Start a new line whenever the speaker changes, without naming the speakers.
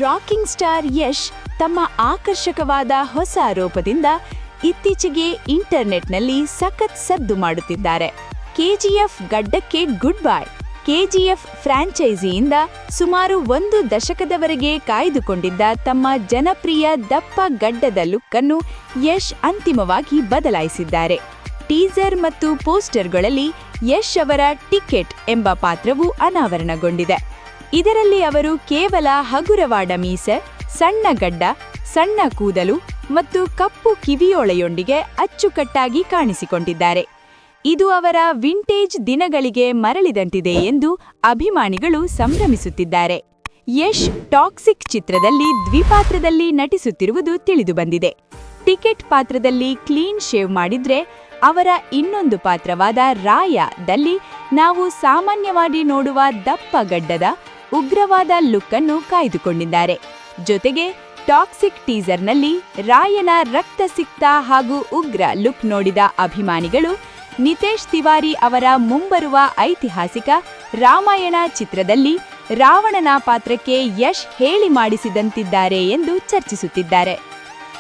Rocking star Yash ತಮ್ಮ ಆಕರ್ಷಕವಾದ ಹೊಸ ಆರೋಪದಿಂದ ಇತ್ತೀಚೆಗೆ ಇಂಟರ್ನೆಟ್ನಲ್ಲಿ ಸಖತ್ ಸದ್ದು ಮಾಡುತ್ತಿದ್ದಾರೆ. ಕೆಜಿಎಫ್ ಗಡ್ಡಕ್ಕೆ ಗುಡ್ ಬೈ. ಕೆಜಿಎಫ್ ಫ್ರಾಂಚೈಸಿಯಿಂದ ಸುಮಾರು 1 ದಶಕದವರೆಗೆ ಕಾಯ್ದುಕೊಂಡಿದ್ದ ತಮ್ಮ ಜನಪ್ರಿಯ ದಪ್ಪ ಗಡ್ಡದ ಲುಕ್ ಅನ್ನು ಯಶ್ ಅಂತಿಮವಾಗಿ ಬದಲಾಯಿಸಿದ್ದಾರೆ. ಟೀಸರ್ ಮತ್ತು ಪೋಸ್ಟರ್ಗಳಲ್ಲಿ ಯಶ್ ಅವರ ಟಿಕೆಟ್ ಎಂಬ ಪಾತ್ರವು ಅನಾವರಣಗೊಂಡಿದೆ. ಇದರಲ್ಲಿ ಅವರು ಕೇವಲ ಹಗುರವಾದ ಮೀಸೆ, ಸಣ್ಣ ಗಡ್ಡ, ಸಣ್ಣ ಕೂದಲು ಮತ್ತು ಕಪ್ಪು ಕಿವಿಯೋಳೆಯೊಂದಿಗೆ ಅಚ್ಚುಕಟ್ಟಾಗಿ ಕಾಣಿಸಿಕೊಂಡಿದ್ದಾರೆ. ಇದು ಅವರ ವಿಂಟೇಜ್ ದಿನಗಳಿಗೆ ಮರಳಿದಂತಿದೆ ಎಂದು ಅಭಿಮಾನಿಗಳು ಸಂಭ್ರಮಿಸುತ್ತಿದ್ದಾರೆ. ಯಶ್ ಟಾಕ್ಸಿಕ್ ಚಿತ್ರದಲ್ಲಿ ದ್ವಿಪಾತ್ರದಲ್ಲಿ ನಟಿಸುತ್ತಿರುವುದು ತಿಳಿದುಬಂದಿದೆ. ಟಿಕೆಟ್ ಪಾತ್ರದಲ್ಲಿ ಕ್ಲೀನ್ ಶೇವ್ ಮಾಡಿದ್ರೆ, ಅವರ ಇನ್ನೊಂದು ಪಾತ್ರವಾದ ರಾಯದಲ್ಲಿ ನಾವು ಸಾಮಾನ್ಯವಾಗಿ ನೋಡುವ ದಪ್ಪ ಗಡ್ಡದ ಉಗ್ರವಾದ ಲುಕ್ ಅನ್ನು ಕಾಯ್ದುಕೊಂಡಿದ್ದಾರೆ. ಜೊತೆಗೆ ಟಾಕ್ಸಿಕ್ ಟೀಸರ್ನಲ್ಲಿ ರಾಯನ ರಕ್ತಸಿಕ್ತ ಹಾಗೂ ಉಗ್ರ ಲುಕ್ ನೋಡಿದ ಅಭಿಮಾನಿಗಳು ನಿತೇಶ್ ತಿವಾರಿ ಅವರ ಮುಂಬರುವ ಐತಿಹಾಸಿಕ ರಾಮಾಯಣ ಚಿತ್ರದಲ್ಲಿ ರಾವಣನ ಪಾತ್ರಕ್ಕೆ ಯಶ್ ಹೇಳಿ ಮಾಡಿಸಿದಂತಿದ್ದಾರೆ ಎಂದು ಚರ್ಚಿಸುತ್ತಿದ್ದಾರೆ.